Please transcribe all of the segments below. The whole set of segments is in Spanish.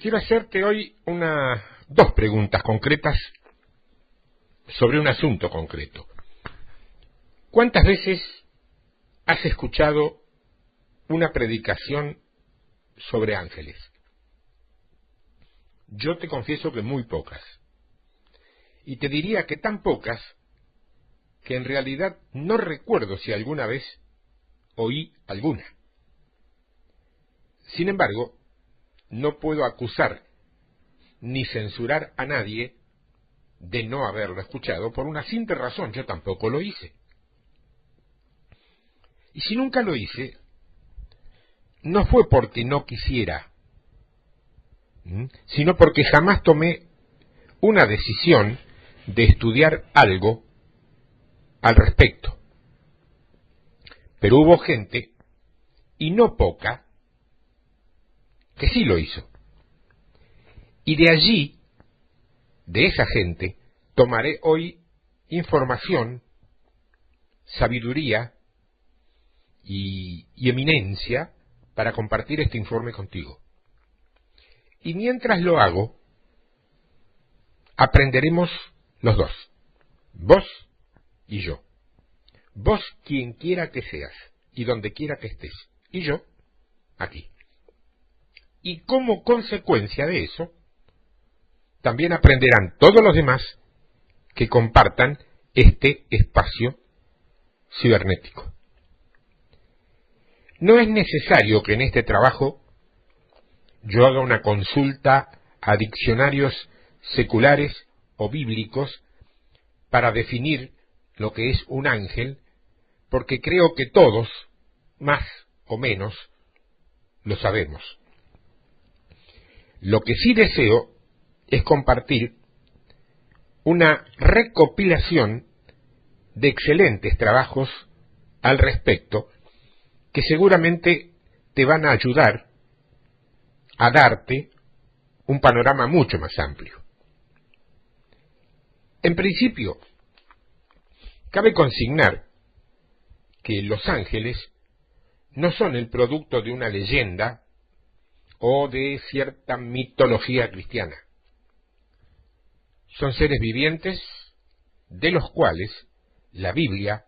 Quiero hacerte hoy dos preguntas concretas sobre un asunto concreto. ¿Cuántas veces has escuchado una predicación sobre ángeles? Yo te confieso que muy pocas. Y te diría que tan pocas que en realidad no recuerdo si alguna vez oí alguna. Sin embargo, no puedo acusar ni censurar a nadie de no haberlo escuchado por una simple razón: yo tampoco lo hice. Y si nunca lo hice, no fue porque no quisiera, sino porque jamás tomé una decisión de estudiar algo al respecto. Pero hubo gente, y no poca, que sí lo hizo. Y de allí, de esa gente, tomaré hoy información, sabiduría y eminencia para compartir este informe contigo. Y mientras lo hago, aprenderemos los dos, vos y yo. Vos quien quiera que seas y donde quiera que estés, y yo aquí. Y como consecuencia de eso, también aprenderán todos los demás que compartan este espacio cibernético. No es necesario que en este trabajo yo haga una consulta a diccionarios seculares o bíblicos para definir lo que es un ángel, porque creo que todos, más o menos, lo sabemos. Lo que sí deseo es compartir una recopilación de excelentes trabajos al respecto que seguramente te van a ayudar a darte un panorama mucho más amplio. En principio, cabe consignar que los ángeles no son el producto de una leyenda o de cierta mitología cristiana. Son seres vivientes de los cuales la Biblia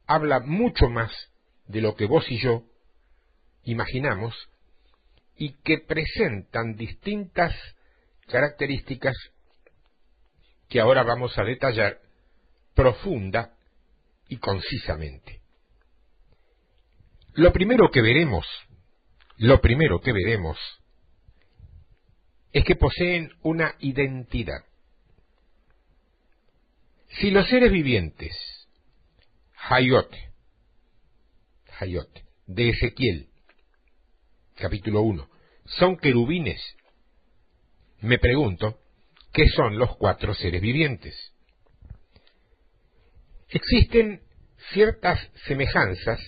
habla mucho más de lo que vos y yo imaginamos y que presentan distintas características que ahora vamos a detallar profunda y concisamente. Lo primero que veremos es que poseen una identidad. Si los seres vivientes, Hayot, de Ezequiel, capítulo 1, son querubines, me pregunto, ¿qué son los 4 seres vivientes? Existen ciertas semejanzas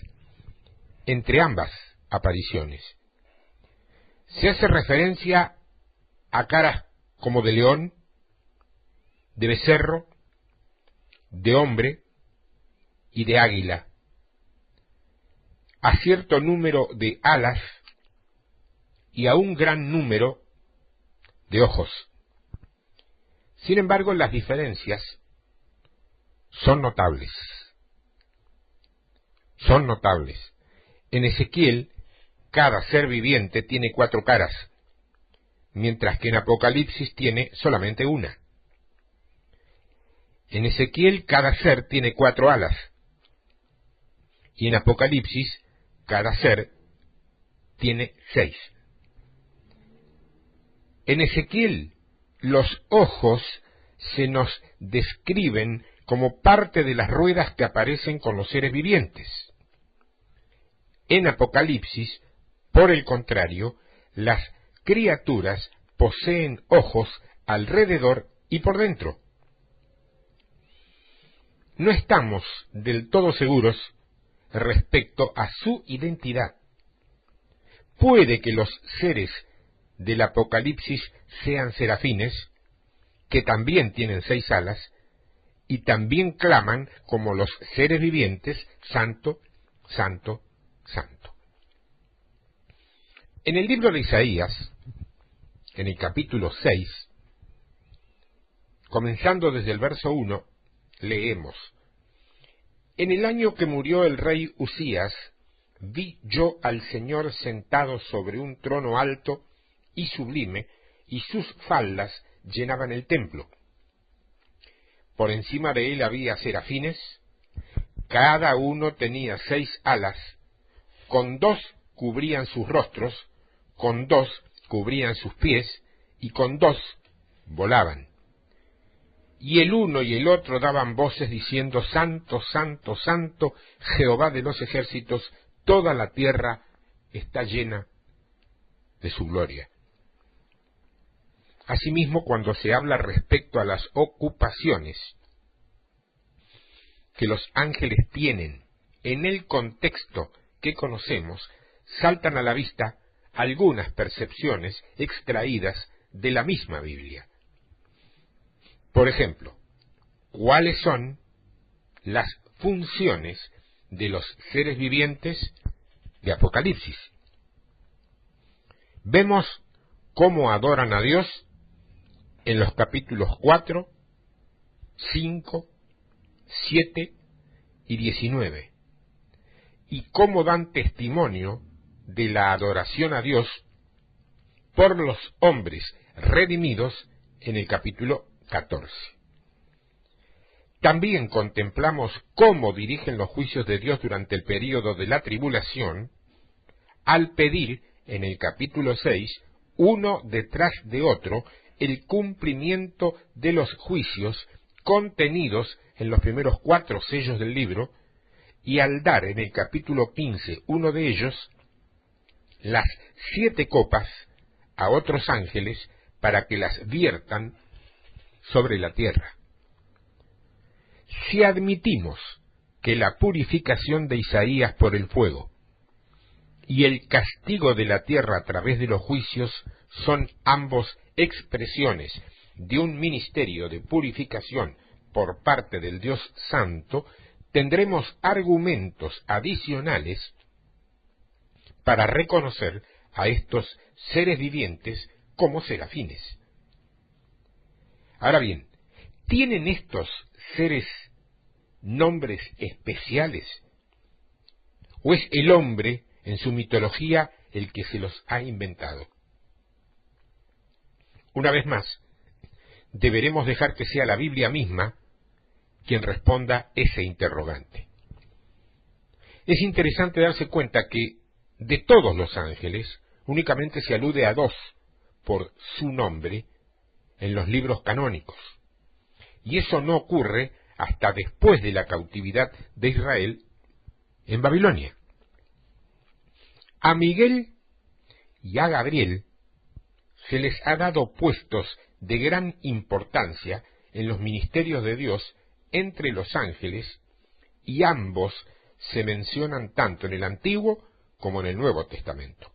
entre ambas apariciones. Se hace referencia a caras como de león, de becerro, de hombre y de águila, a cierto número de alas y a un gran número de ojos. Sin embargo, las diferencias son notables. En Ezequiel, cada ser viviente tiene 4 caras, mientras que en Apocalipsis tiene solamente una. En Ezequiel, cada ser tiene 4 alas, y en Apocalipsis, cada ser tiene 6. En Ezequiel, los ojos se nos describen como parte de las ruedas que aparecen con los seres vivientes. En Apocalipsis, por el contrario, las criaturas poseen ojos alrededor y por dentro. No estamos del todo seguros respecto a su identidad. Puede que los seres del Apocalipsis sean serafines, que también tienen 6 alas, y también claman como los seres vivientes, Santo, Santo, Santo. En el libro de Isaías, en el capítulo 6, comenzando desde el verso 1, leemos: En el año que murió el rey Usías, vi yo al Señor sentado sobre un trono alto y sublime, y sus faldas llenaban el templo. Por encima de él había serafines, cada uno tenía 6 alas, con 2 cubrían sus rostros, con 2 cubrían sus pies, y con 2 volaban. Y el uno y el otro daban voces diciendo: Santo, Santo, Santo, Jehová de los ejércitos, toda la tierra está llena de su gloria. Asimismo, cuando se habla respecto a las ocupaciones que los ángeles tienen en el contexto que conocemos, saltan a la vista algunas percepciones extraídas de la misma Biblia. Por ejemplo, ¿cuáles son las funciones de los seres vivientes de Apocalipsis? Vemos cómo adoran a Dios en los capítulos 4, 5, 7 y 19, y cómo dan testimonio de la adoración a Dios por los hombres redimidos en el capítulo 14. También contemplamos cómo dirigen los juicios de Dios durante el período de la tribulación, al pedir en el capítulo 6, uno detrás de otro, el cumplimiento de los juicios contenidos en los primeros 4 sellos del libro, y al dar en el capítulo 15 uno de ellos, las 7 copas a otros ángeles para que las viertan sobre la tierra. Si admitimos que la purificación de Isaías por el fuego y el castigo de la tierra a través de los juicios son ambos expresiones de un ministerio de purificación por parte del Dios Santo, tendremos argumentos adicionales para reconocer a estos seres vivientes como serafines. Ahora bien, ¿tienen estos seres nombres especiales? ¿O es el hombre en su mitología el que se los ha inventado? Una vez más, deberemos dejar que sea la Biblia misma quien responda ese interrogante. Es interesante darse cuenta que de todos los ángeles únicamente se alude a 2 por su nombre en los libros canónicos, y eso no ocurre hasta después de la cautividad de Israel en Babilonia. A Miguel y a Gabriel se les ha dado puestos de gran importancia en los ministerios de Dios entre los ángeles, y ambos se mencionan tanto en el Antiguo como en el Nuevo Testamento.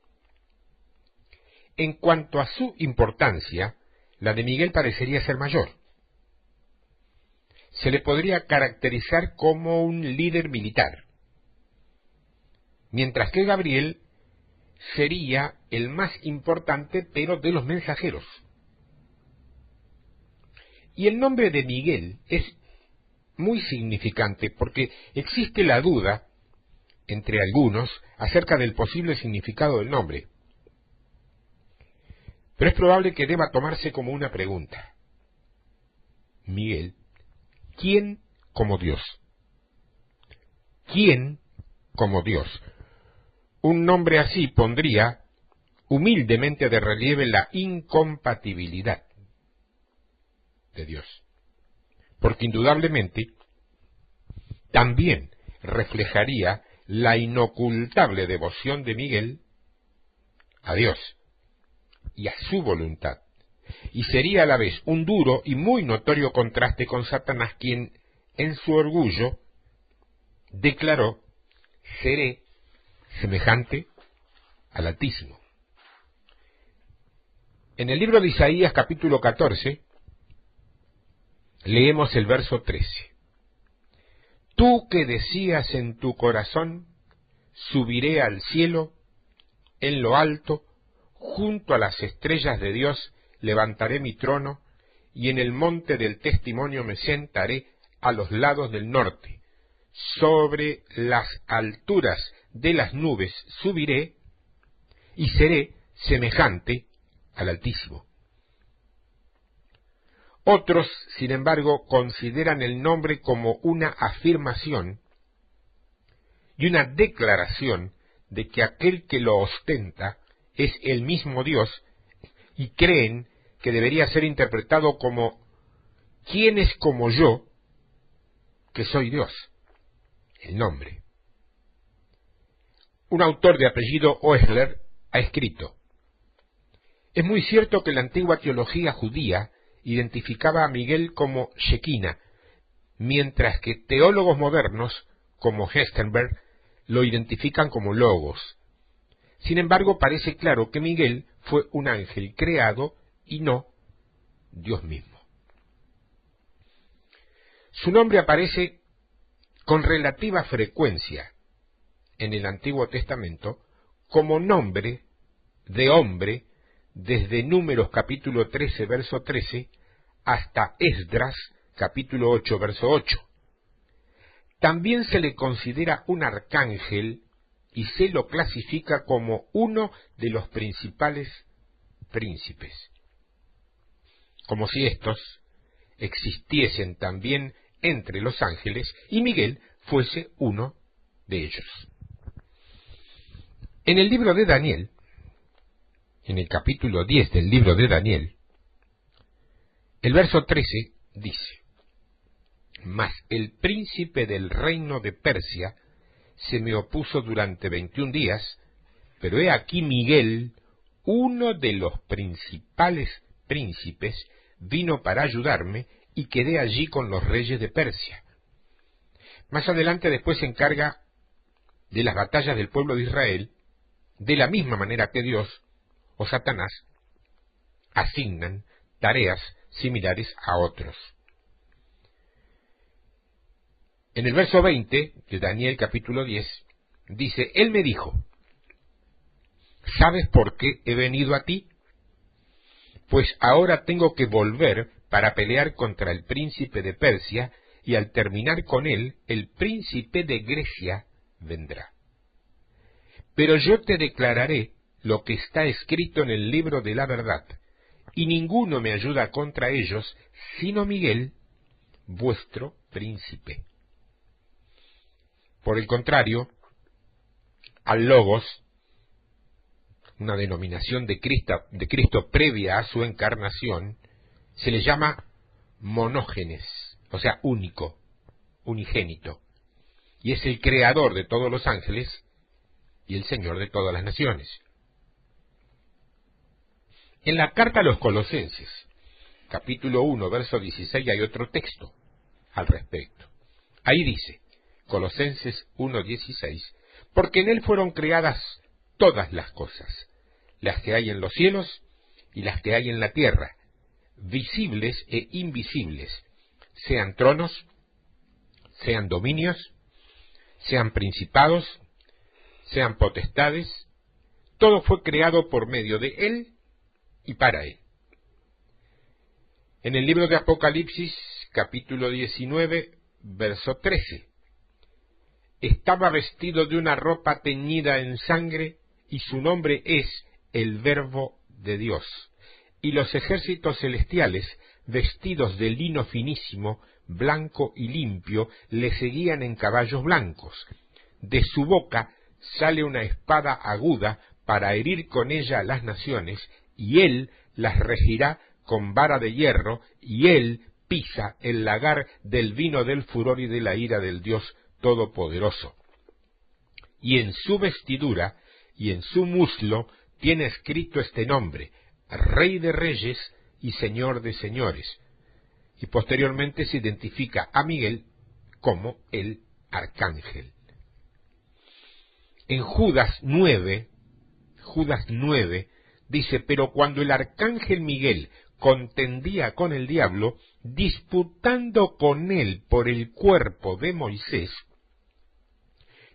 En cuanto a su importancia, la de Miguel parecería ser mayor. Se le podría caracterizar como un líder militar, mientras que Gabriel sería el más importante, pero de los mensajeros. Y el nombre de Miguel es muy significante porque existe la duda entre algunos acerca del posible significado del nombre. Pero es probable que deba tomarse como una pregunta. Miguel, ¿quién como Dios? ¿Quién como Dios? Un nombre así pondría humildemente de relieve la incompatibilidad de Dios, porque indudablemente también reflejaría la inocultable devoción de Miguel a Dios y a su voluntad, y sería a la vez un duro y muy notorio contraste con Satanás, quien en su orgullo declaró: seré semejante al Altísimo. En el libro de Isaías capítulo 14 leemos el verso 13. Tú que decías en tu corazón: subiré al cielo, en lo alto, junto a las estrellas de Dios levantaré mi trono, y en el monte del testimonio me sentaré a los lados del norte. Sobre las alturas de las nubes subiré, y seré semejante al Altísimo. Otros, sin embargo, consideran el nombre como una afirmación y una declaración de que aquel que lo ostenta es el mismo Dios, y creen que debería ser interpretado como ¿quién es como yo, que soy Dios? El nombre. Un autor de apellido Oehler ha escrito: es muy cierto que la antigua teología judía identificaba a Miguel como Shekinah, mientras que teólogos modernos, como Hessenberg, lo identifican como Logos. Sin embargo, parece claro que Miguel fue un ángel creado y no Dios mismo. Su nombre aparece con relativa frecuencia en el Antiguo Testamento como nombre de hombre, desde Números capítulo 13, verso 13, hasta Esdras capítulo 8, verso 8. También se le considera un arcángel y se lo clasifica como uno de los principales príncipes, como si estos existiesen también entre los ángeles y Miguel fuese uno de ellos. En el libro de Daniel, en el capítulo 10 del libro de Daniel, el verso 13 dice: mas el príncipe del reino de Persia se me opuso durante 21 días, pero he aquí Miguel, uno de los principales príncipes, vino para ayudarme y quedé allí con los reyes de Persia. Más adelante después se encarga de las batallas del pueblo de Israel, de la misma manera que Dios o Satanás asignan tareas similares a otros. En el verso 20 de Daniel capítulo 10 dice: él me dijo, ¿sabes por qué he venido a ti? Pues ahora tengo que volver para pelear contra el príncipe de Persia, y al terminar con él, el príncipe de Grecia vendrá. Pero yo te declararé lo que está escrito en el libro de la verdad, y ninguno me ayuda contra ellos, sino Miguel, vuestro príncipe. Por el contrario, al Logos, una denominación de Cristo previa a su encarnación, se le llama monógenes, o sea, único, unigénito, y es el creador de todos los ángeles y el Señor de todas las naciones. En la carta a los Colosenses, capítulo 1, verso 16, hay otro texto al respecto. Ahí dice, Colosenses 1:16, porque en él fueron creadas todas las cosas, las que hay en los cielos y las que hay en la tierra, visibles e invisibles, sean tronos, sean dominios, sean principados, sean potestades, todo fue creado por medio de él y para él. En el libro de Apocalipsis, capítulo 19, verso 13, estaba vestido de una ropa teñida en sangre, y su nombre es el Verbo de Dios. Y los ejércitos celestiales, vestidos de lino finísimo, blanco y limpio, le seguían en caballos blancos. De su boca sale una espada aguda para herir con ella a las naciones, y él las regirá con vara de hierro, y él pisa el lagar del vino del furor y de la ira del Dios Todopoderoso. Y en su vestidura y en su muslo tiene escrito este nombre: Rey de Reyes y Señor de Señores. Y posteriormente se identifica a Miguel como el arcángel. En Judas 9 dice: pero cuando el arcángel Miguel contendía con el diablo, disputando con él por el cuerpo de Moisés,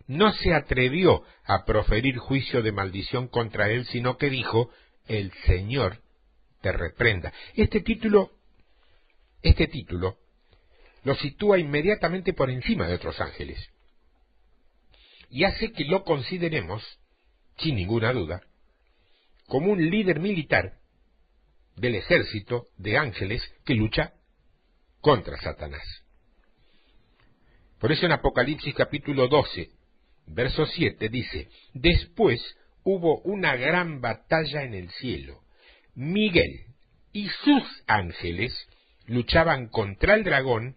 no se atrevió a proferir juicio de maldición contra él, sino que dijo: el Señor te reprenda. Este título lo sitúa inmediatamente por encima de otros ángeles y hace que lo consideremos, sin ninguna duda, como un líder militar del ejército de ángeles que lucha contra Satanás. Por eso en Apocalipsis capítulo 12, verso 7 dice: después hubo una gran batalla en el cielo. Miguel y sus ángeles luchaban contra el dragón,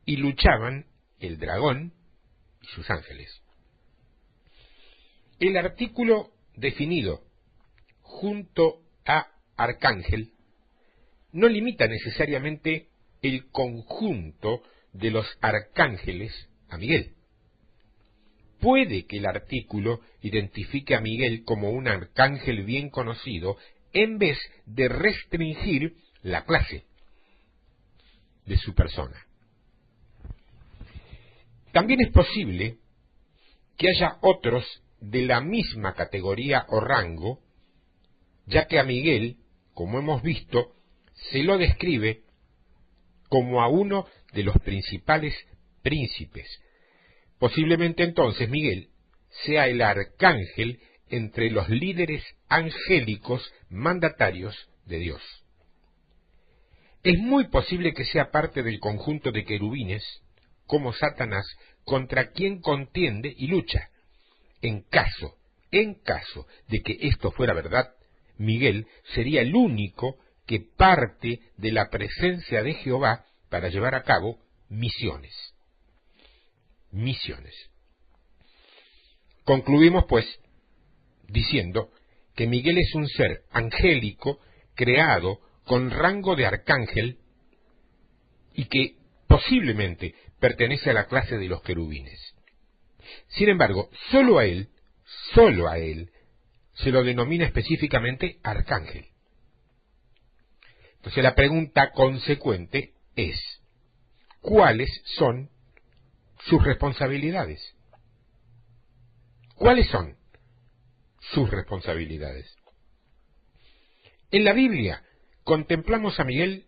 y luchaban el dragón y sus ángeles. El artículo definido junto a arcángel no limita necesariamente el conjunto de los arcángeles a Miguel. Puede que el artículo identifique a Miguel como un arcángel bien conocido en vez de restringir la clase de su persona. También es posible que haya otros de la misma categoría o rango, ya que a Miguel, como hemos visto, se lo describe como a uno de los principales príncipes. Posiblemente entonces Miguel sea el arcángel entre los líderes angélicos mandatarios de Dios. Es muy posible que sea parte del conjunto de querubines, como Satanás, contra quien contiende y lucha. En caso de que esto fuera verdad, Miguel sería el único que parte de la presencia de Jehová para llevar a cabo misiones. Concluimos, pues, diciendo que Miguel es un ser angélico creado con rango de arcángel y que posiblemente pertenece a la clase de los querubines. Sin embargo, solo a él, se lo denomina específicamente arcángel. Entonces la pregunta consecuente es: ¿cuáles son sus responsabilidades? ¿Cuáles son sus responsabilidades? En la Biblia contemplamos a Miguel,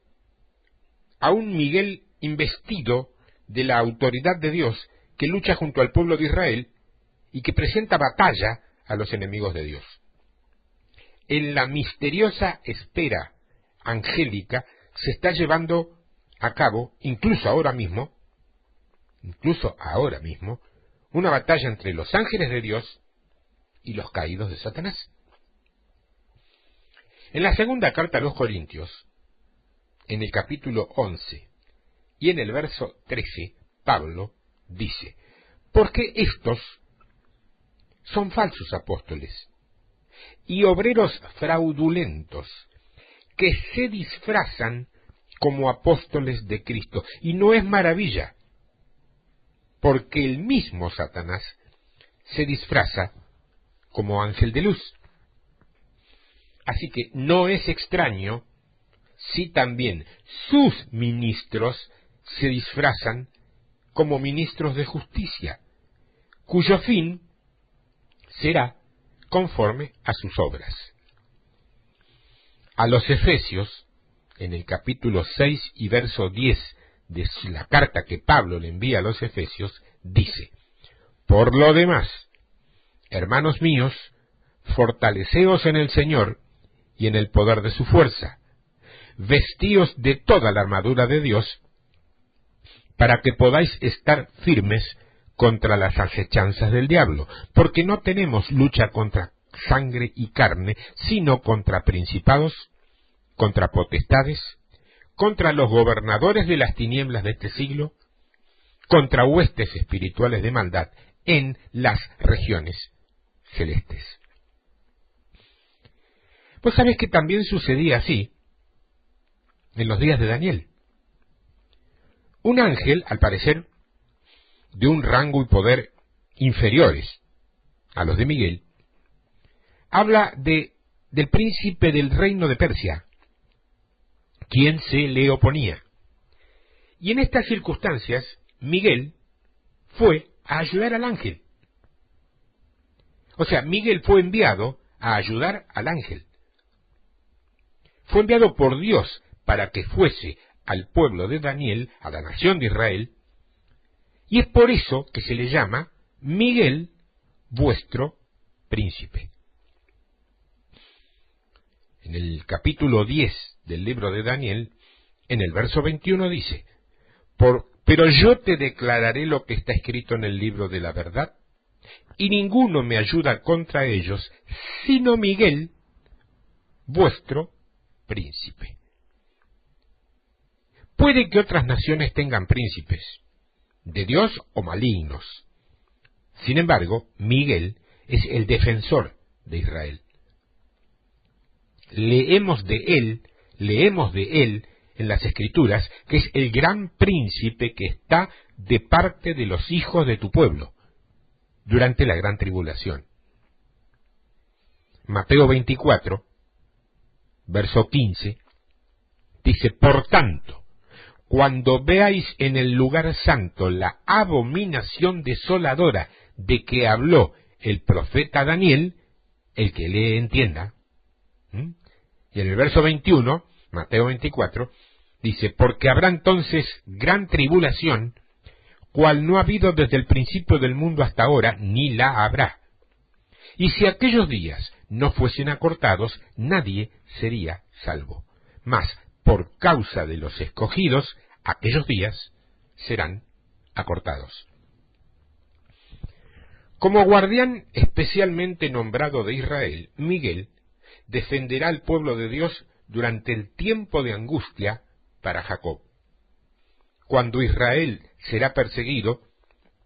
a un Miguel investido de la autoridad de Dios, que lucha junto al pueblo de Israel y que presenta batalla a los enemigos de Dios. En la misteriosa espera angélica se está llevando a cabo, incluso ahora mismo, una batalla entre los ángeles de Dios y los caídos de Satanás. En la segunda carta a los Corintios, en el capítulo 11 y en el verso 13, Pablo dice: porque estos son falsos apóstoles y obreros fraudulentos que se disfrazan como apóstoles de Cristo. Y no es maravilla, porque el mismo Satanás se disfraza como ángel de luz. Así que no es extraño si también sus ministros se disfrazan como ministros de justicia, cuyo fin será conforme a sus obras. A los Efesios, en el capítulo 6 y verso 10 de la carta que Pablo le envía a los Efesios, dice: por lo demás, hermanos míos, fortaleceos en el Señor y en el poder de su fuerza, vestíos de toda la armadura de Dios, para que podáis estar firmes contra las acechanzas del diablo, porque no tenemos lucha contra sangre y carne, sino contra principados, contra potestades, contra los gobernadores de las tinieblas de este siglo, contra huestes espirituales de maldad en las regiones celestes. Pues sabes que también sucedía así en los días de Daniel. Un ángel, al parecer, de un rango y poder inferiores a los de Miguel, habla del príncipe del reino de Persia, quien se le oponía. Y en estas circunstancias, Miguel fue a ayudar al ángel. O sea, Miguel fue enviado a ayudar al ángel. fue enviado por Dios para que fuese al pueblo de Daniel, a la nación de Israel, y es por eso que se le llama Miguel, vuestro príncipe. En el capítulo 10 del libro de Daniel, en el verso 21 dice, pero yo te declararé lo que está escrito en el libro de la verdad, y ninguno me ayuda contra ellos, sino Miguel, vuestro príncipe. Puede que otras naciones tengan príncipes, de Dios o malignos. Sin embargo, Miguel es el defensor de Israel. Leemos de él en las Escrituras, que es el gran príncipe que está de parte de los hijos de tu pueblo, durante la gran tribulación. Mateo 24, verso 15, dice, por tanto, cuando veáis en el lugar santo la abominación desoladora de que habló el profeta Daniel, el que lee entienda. Y en el verso 21, Mateo 24, dice, porque habrá entonces gran tribulación, cual no ha habido desde el principio del mundo hasta ahora, ni la habrá. Y si aquellos días no fuesen acortados, nadie sería salvo. Mas, por causa de los escogidos, aquellos días serán acortados. Como guardián especialmente nombrado de Israel, Miguel defenderá al pueblo de Dios durante el tiempo de angustia para Jacob, cuando Israel será perseguido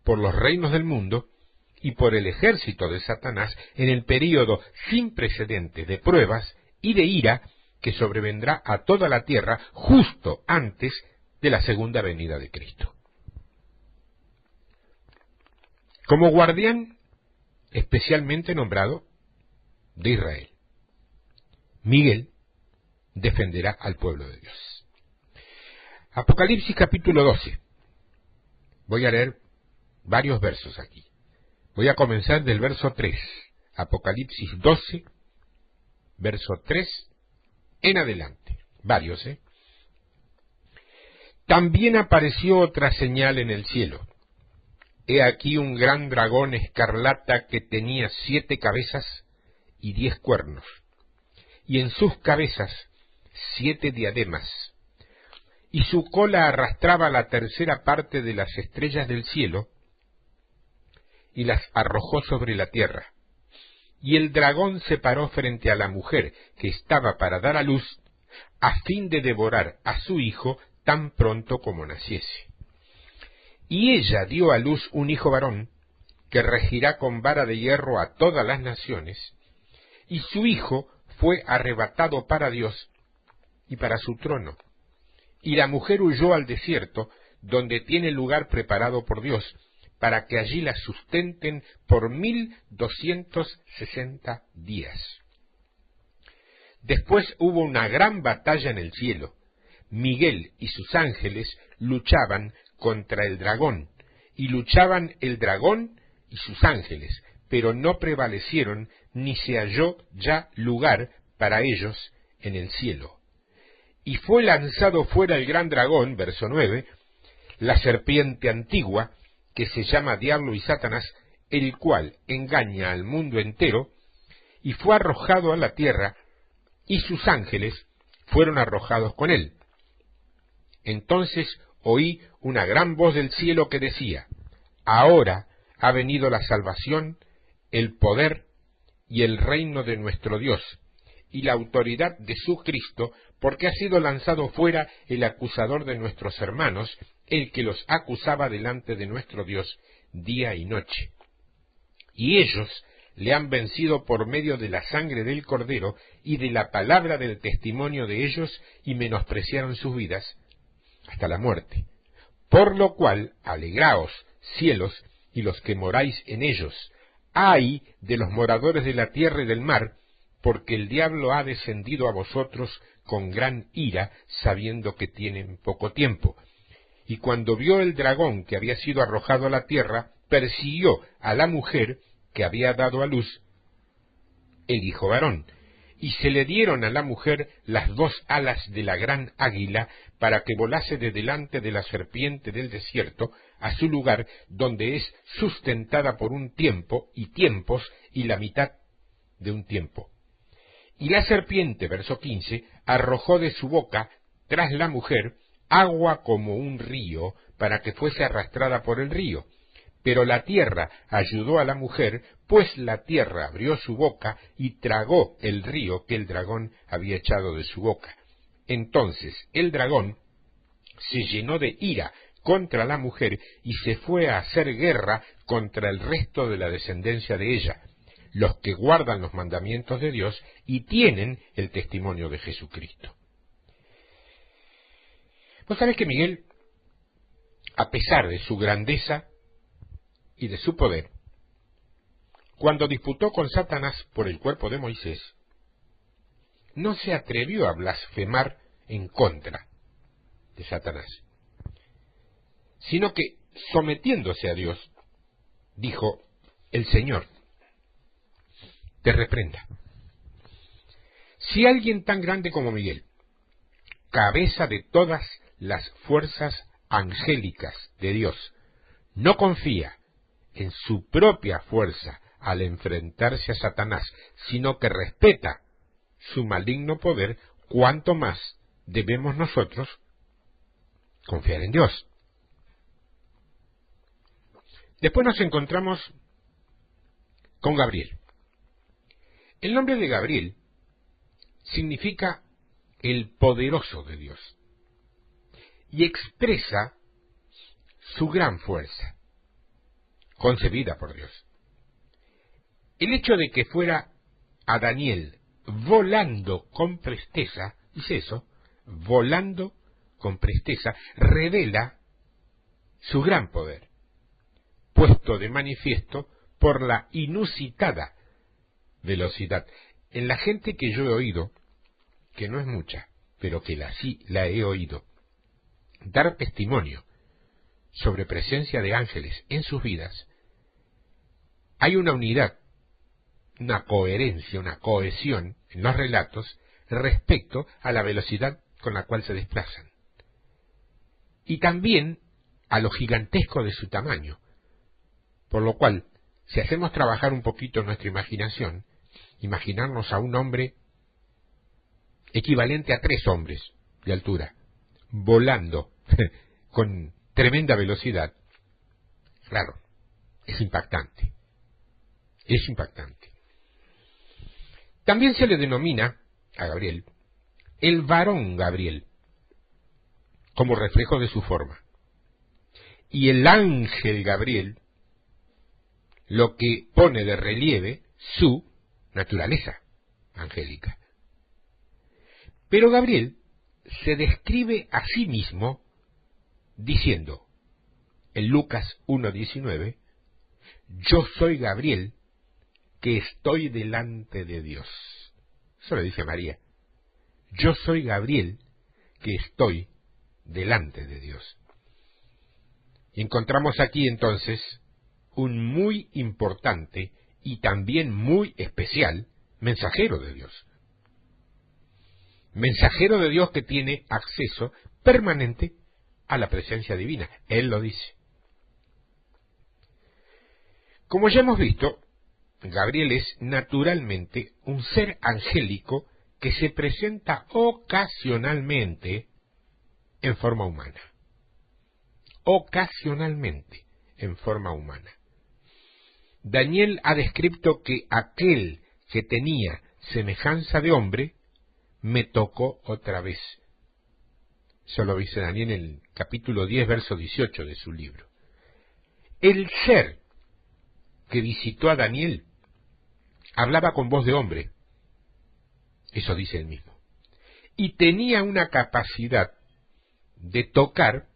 por los reinos del mundo y por el ejército de Satanás en el período sin precedentes de pruebas y de ira que sobrevendrá a toda la tierra justo antes de la segunda venida de Cristo. Como guardián especialmente nombrado de Israel, Miguel defenderá al pueblo de Dios. Apocalipsis capítulo 12. Voy a leer varios versos aquí. Voy a comenzar del verso 3. Apocalipsis 12, verso 3 en adelante. Varios, También apareció otra señal en el cielo. He aquí un gran dragón escarlata que tenía 7 cabezas y 10 cuernos, y en sus cabezas 7 diademas, y su cola arrastraba la tercera parte de las estrellas del cielo, y las arrojó sobre la tierra. Y el dragón se paró frente a la mujer que estaba para dar a luz, a fin de devorar a su hijo tan pronto como naciese. Y ella dio a luz un hijo varón, que regirá con vara de hierro a todas las naciones, y su hijo fue arrebatado para Dios y para su trono. Y la mujer huyó al desierto, donde tiene lugar preparado por Dios, para que allí la sustenten por 1260 días. Después hubo una gran batalla en el cielo. Miguel y sus ángeles luchaban contra el dragón, y luchaban el dragón y sus ángeles, pero no prevalecieron, ni se halló ya lugar para ellos en el cielo. Y fue lanzado fuera el gran dragón, verso 9, la serpiente antigua, que se llama Diablo y Satanás, el cual engaña al mundo entero, y fue arrojado a la tierra, y sus ángeles fueron arrojados con él. Entonces oí una gran voz del cielo que decía, ahora ha venido la salvación, el poder y el reino de nuestro Dios, y la autoridad de su Cristo, porque ha sido lanzado fuera el acusador de nuestros hermanos, el que los acusaba delante de nuestro Dios día y noche. Y ellos le han vencido por medio de la sangre del Cordero y de la palabra del testimonio de ellos, y menospreciaron sus vidas hasta la muerte. Por lo cual, alegraos, cielos, y los que moráis en ellos. ¡Ay de los moradores de la tierra y del mar! Porque el diablo ha descendido a vosotros con gran ira, sabiendo que tienen poco tiempo. Y cuando vio el dragón que había sido arrojado a la tierra, persiguió a la mujer que había dado a luz el hijo varón, y se le dieron a la mujer las 2 alas de la gran águila para que volase de delante de la serpiente del desierto a su lugar, donde es sustentada por un tiempo y tiempos y la mitad de un tiempo. Y la serpiente, verso 15, arrojó de su boca tras la mujer agua como un río, para que fuese arrastrada por el río. Pero la tierra ayudó a la mujer, pues la tierra abrió su boca y tragó el río que el dragón había echado de su boca. Entonces el dragón se llenó de ira contra la mujer y se fue a hacer guerra contra el resto de la descendencia de ella, los que guardan los mandamientos de Dios y tienen el testimonio de Jesucristo. Vos sabés que Miguel, a pesar de su grandeza y de su poder, cuando disputó con Satanás por el cuerpo de Moisés, no se atrevió a blasfemar en contra de Satanás, sino que, sometiéndose a Dios, dijo: el Señor te reprenda. Si alguien tan grande como Miguel, cabeza de todas las fuerzas angélicas de Dios, no confía en su propia fuerza al enfrentarse a Satanás, sino que respeta su maligno poder, ¿cuánto más debemos nosotros confiar en Dios? Después nos encontramos con Gabriel. El nombre de Gabriel significa el poderoso de Dios y expresa su gran fuerza, concebida por Dios. El hecho de que fuera a Daniel volando con presteza, dice eso, volando con presteza, revela su gran poder, puesto de manifiesto por la inusitada velocidad. En la gente que yo he oído, que no es mucha, pero que sí la he oído, dar testimonio sobre presencia de ángeles en sus vidas, hay una unidad, una coherencia, una cohesión en los relatos respecto a la velocidad con la cual se desplazan. Y también a lo gigantesco de su tamaño, por lo cual, si hacemos trabajar un poquito nuestra imaginación, imaginarnos a un hombre equivalente a 3 hombres de altura, volando con tremenda velocidad, claro, es impactante. Es impactante. También se le denomina a Gabriel el varón Gabriel, como reflejo de su forma. Y el ángel Gabriel, lo que pone de relieve su naturaleza angélica. Pero Gabriel se describe a sí mismo diciendo, en Lucas 1:19, yo soy Gabriel, que estoy delante de Dios. Eso le dice a María. Yo soy Gabriel, que estoy delante de Dios. Y encontramos aquí entonces un muy importante y también muy especial mensajero de Dios. Mensajero de Dios que tiene acceso permanente a la presencia divina. Él lo dice. Como ya hemos visto, Gabriel es naturalmente un ser angélico que se presenta ocasionalmente en forma humana. Ocasionalmente en forma humana. Daniel ha descrito que aquel que tenía semejanza de hombre me tocó otra vez. Eso lo dice Daniel en el capítulo 10, verso 18 de su libro. El ser que visitó a Daniel hablaba con voz de hombre, eso dice él mismo, y tenía una capacidad de tocar,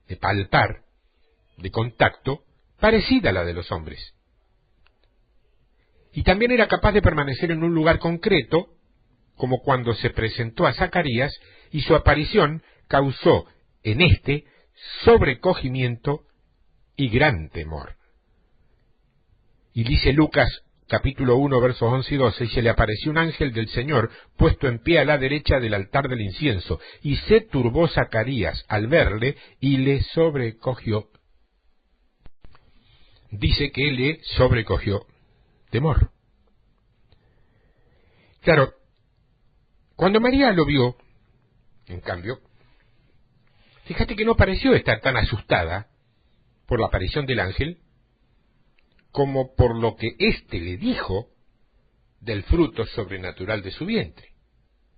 de palpar, de contacto, parecida a la de los hombres. Y también era capaz de permanecer en un lugar concreto, como cuando se presentó a Zacarías, y su aparición causó en éste sobrecogimiento y gran temor. Y dice Lucas capítulo 1, versos 11 y 12, y se le apareció un ángel del Señor puesto en pie a la derecha del altar del incienso, y se turbó Zacarías al verle y le sobrecogió. Dice que le sobrecogió temor. Claro, cuando María lo vio, en cambio, fíjate que no pareció estar tan asustada por la aparición del ángel como por lo que éste le dijo del fruto sobrenatural de su vientre,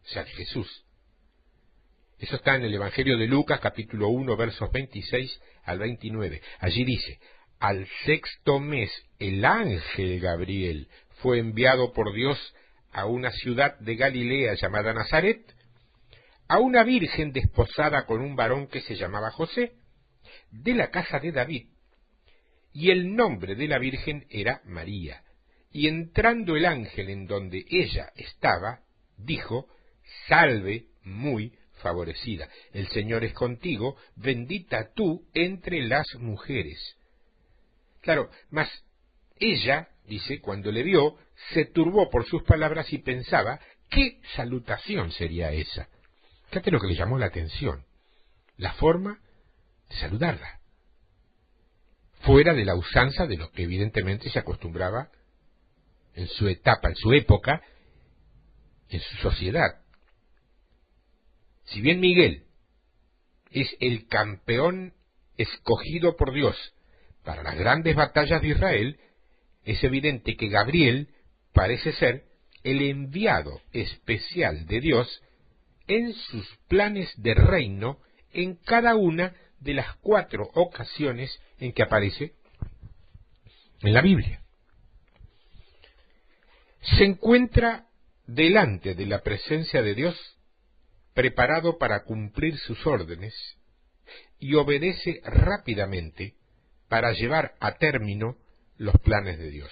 o sea, de Jesús. Eso está en el Evangelio de Lucas, capítulo 1, versos 26 al 29. Allí dice: al sexto mes el ángel Gabriel fue enviado por Dios a una ciudad de Galilea llamada Nazaret, a una virgen desposada con un varón que se llamaba José, de la casa de David, y el nombre de la virgen era María. Y entrando el ángel en donde ella estaba, dijo: salve, muy favorecida, el Señor es contigo, bendita tú entre las mujeres. Claro, mas ella, dice, cuando le vio, se turbó por sus palabras y pensaba, ¿qué salutación sería esa? Fíjate lo que le llamó la atención, la forma de saludarla, fuera de la usanza de lo que evidentemente se acostumbraba en su etapa, en su época, en su sociedad. Si bien Miguel es el campeón escogido por Dios para las grandes batallas de Israel, es evidente que Gabriel parece ser el enviado especial de Dios en sus planes de reino en cada una de las 4 ocasiones en que aparece en la Biblia. Se encuentra delante de la presencia de Dios, preparado para cumplir sus órdenes, y obedece rápidamente para llevar a término los planes de Dios.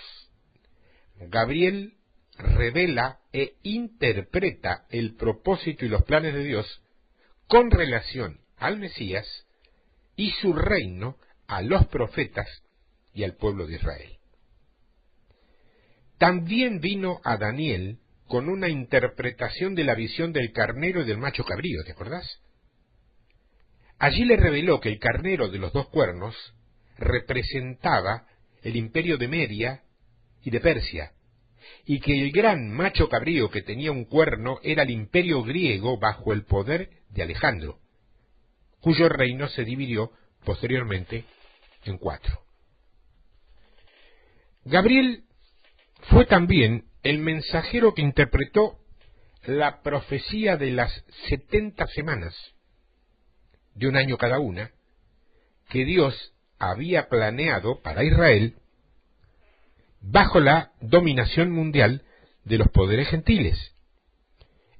Gabriel revela e interpreta el propósito y los planes de Dios con relación al Mesías y su reino a los profetas y al pueblo de Israel. También vino a Daniel con una interpretación de la visión del carnero y del macho cabrío, ¿te acordás? Allí le reveló que el carnero de los 2 cuernos representaba el imperio de Media y de Persia, y que el gran macho cabrío que tenía un cuerno era el imperio griego bajo el poder de Alejandro, cuyo reino se dividió posteriormente en 4. Gabriel fue también el mensajero que interpretó la profecía de las 70 semanas, de un año cada una, que Dios había planeado para Israel bajo la dominación mundial de los poderes gentiles.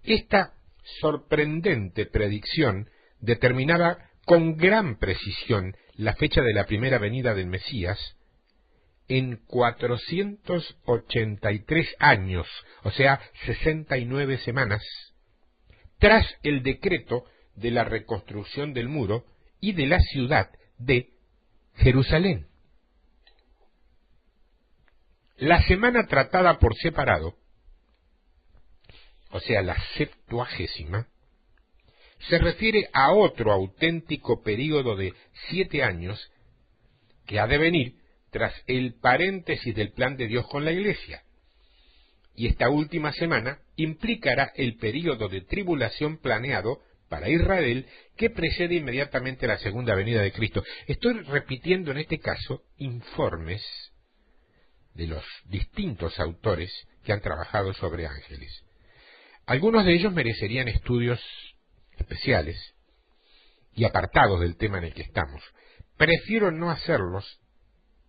Esta sorprendente predicción determinaba con gran precisión la fecha de la primera venida del Mesías en 483 años, o sea, 69 semanas, tras el decreto de la reconstrucción del muro y de la ciudad de Jerusalén. La semana tratada por separado, o sea, la 70ª, se refiere a otro auténtico período de 7 años que ha de venir tras el paréntesis del plan de Dios con la Iglesia. Y esta última semana implicará el período de tribulación planeado para Israel que precede inmediatamente la segunda venida de Cristo. Estoy repitiendo en este caso informes de los distintos autores que han trabajado sobre ángeles. Algunos de ellos merecerían estudios especiales y apartados del tema en el que estamos. Prefiero no hacerlos,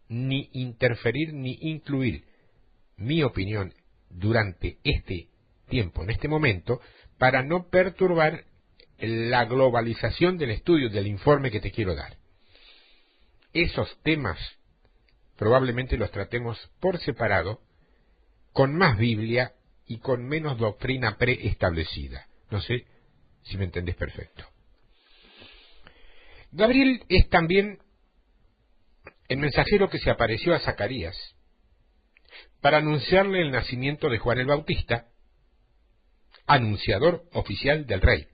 ni interferir ni incluir mi opinión durante este tiempo, en este momento, para no perturbar la globalización del estudio del informe que te quiero dar. Esos temas probablemente los tratemos por separado, con más Biblia y con menos doctrina preestablecida. No sé si me entendés perfecto. Gabriel es también el mensajero que se apareció a Zacarías para anunciarle el nacimiento de Juan el Bautista, anunciador oficial del Rey,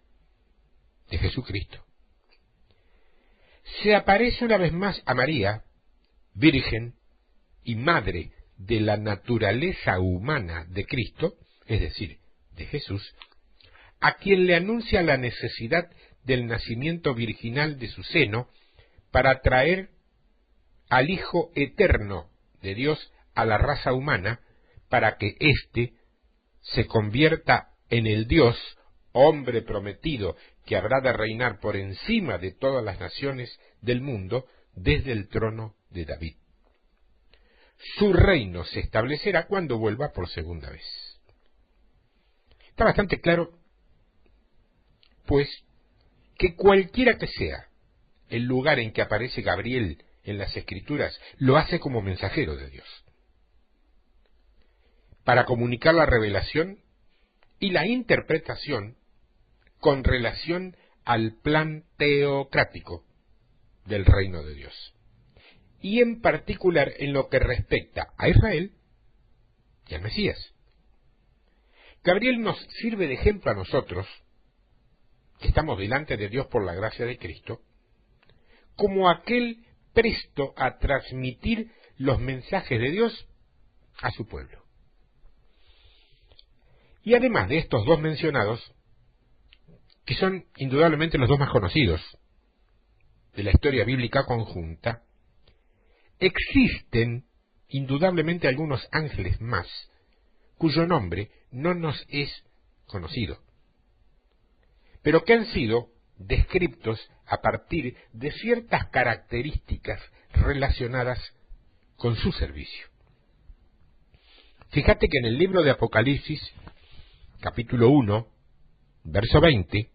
de Jesucristo. Se aparece una vez más a María, virgen y madre de la naturaleza humana de Cristo, es decir, de Jesús, a quien le anuncia la necesidad del nacimiento virginal de su seno para traer al Hijo eterno de Dios a la raza humana, para que éste se convierta en el Dios, hombre prometido, que habrá de reinar por encima de todas las naciones del mundo desde el trono de David. Su reino se establecerá cuando vuelva por segunda vez. Está bastante claro, pues, que cualquiera que sea el lugar en que aparece Gabriel en las Escrituras, lo hace como mensajero de Dios, para comunicar la revelación y la interpretación con relación al plan teocrático del reino de Dios, y en particular en lo que respecta a Israel y al Mesías. Gabriel nos sirve de ejemplo a nosotros, que estamos delante de Dios por la gracia de Cristo, como aquel presto a transmitir los mensajes de Dios a su pueblo. Y además de estos dos mencionados, que son indudablemente los dos más conocidos de la historia bíblica conjunta, existen indudablemente algunos ángeles más, cuyo nombre no nos es conocido, pero que han sido descriptos a partir de ciertas características relacionadas con su servicio. Fíjate que en el libro de Apocalipsis, capítulo 1, verso 20,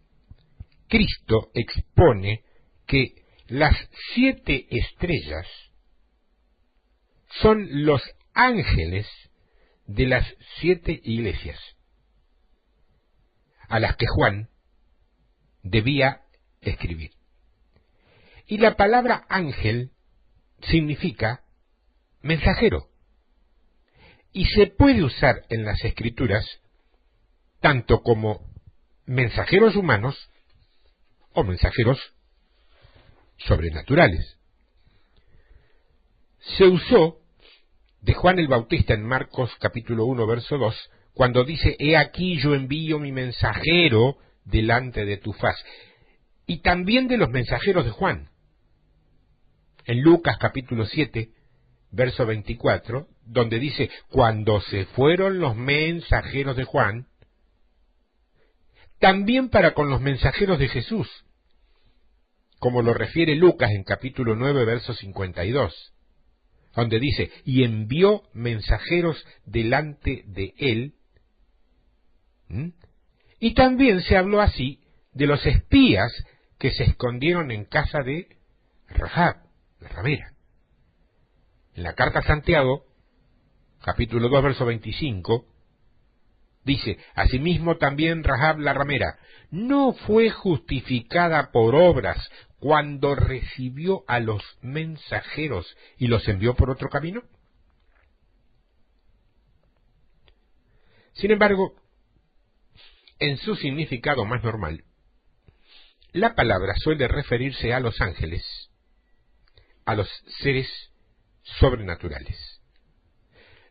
Cristo expone que las 7 estrellas son los ángeles de las 7 iglesias, a las que Juan debía escribir. Y la palabra ángel significa mensajero, y se puede usar en las Escrituras tanto como mensajeros humanos o mensajeros sobrenaturales. Se usó de Juan el Bautista en Marcos capítulo 1 verso 2, cuando dice: he aquí yo envío mi mensajero delante de tu faz, y también de los mensajeros de Juan. En Lucas capítulo 7 verso 24, donde dice: cuando se fueron los mensajeros de Juan, también para con los mensajeros de Jesús, como lo refiere Lucas en capítulo 9 verso 52, donde dice: y envió mensajeros delante de él. Y también se habló así de los espías que se escondieron en casa de Rahab, la ramera. En la carta a Santiago, capítulo 2, verso 25, dice: asimismo también Rahab la ramera no fue justificada por obras cuando recibió a los mensajeros y los envió por otro camino. Sin embargo, en su significado más normal, la palabra suele referirse a los ángeles, a los seres sobrenaturales.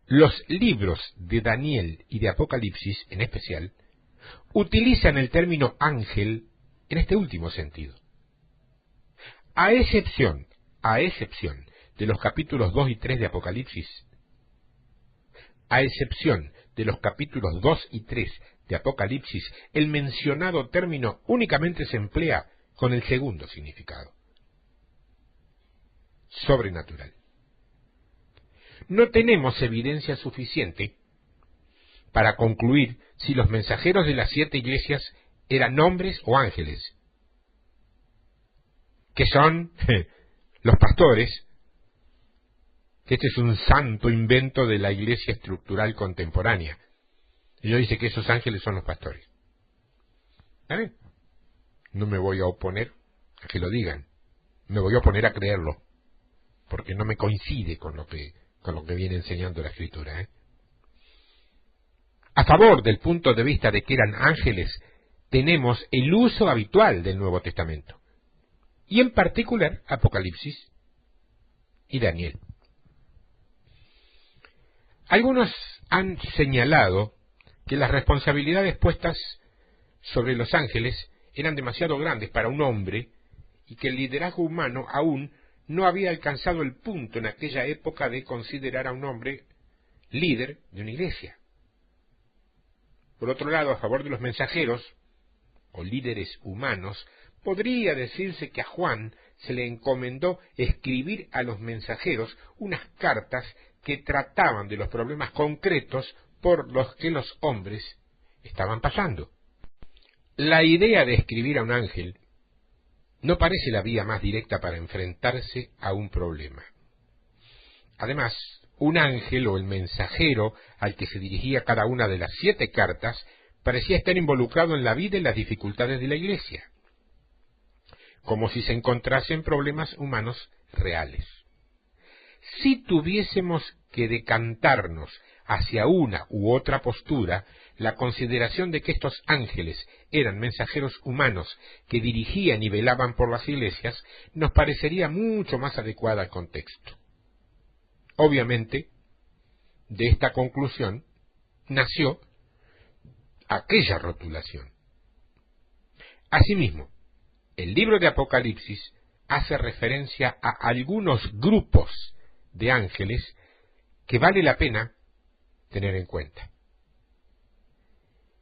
Los libros de Daniel y de Apocalipsis, en especial, utilizan el término ángel en este último sentido. A excepción de los capítulos 2 y 3 de Apocalipsis, a excepción de los capítulos 2 y 3 de Apocalipsis, el mencionado término únicamente se emplea con el segundo significado: sobrenatural. No tenemos evidencia suficiente para concluir si los mensajeros de las 7 iglesias eran hombres o ángeles, que son los pastores. Este es un santo invento de la iglesia estructural contemporánea. Ellos dicen que esos ángeles son los pastores. ¿Saben? No me voy a oponer a que lo digan. Me voy a oponer a creerlo, porque no me coincide con lo que viene enseñando la Escritura, A favor del punto de vista de que eran ángeles, tenemos el uso habitual del Nuevo Testamento, y en particular Apocalipsis y Daniel. Algunos han señalado que las responsabilidades puestas sobre los ángeles eran demasiado grandes para un hombre y que el liderazgo humano aún no había alcanzado el punto en aquella época de considerar a un hombre líder de una iglesia. Por otro lado, a favor de los mensajeros, o líderes humanos, podría decirse que a Juan se le encomendó escribir a los mensajeros unas cartas que trataban de los problemas concretos por los que los hombres estaban pasando. La idea de escribir a un ángel no parece la vía más directa para enfrentarse a un problema. Además, un ángel o el mensajero al que se dirigía cada una de las 7 cartas parecía estar involucrado en la vida y las dificultades de la iglesia, como si se encontrase en problemas humanos reales. Si tuviésemos que decantarnos hacia una u otra postura, la consideración de que estos ángeles eran mensajeros humanos que dirigían y velaban por las iglesias nos parecería mucho más adecuada al contexto. Obviamente, de esta conclusión nació aquella rotulación. Asimismo, el libro de Apocalipsis hace referencia a algunos grupos de ángeles que vale la pena tener en cuenta.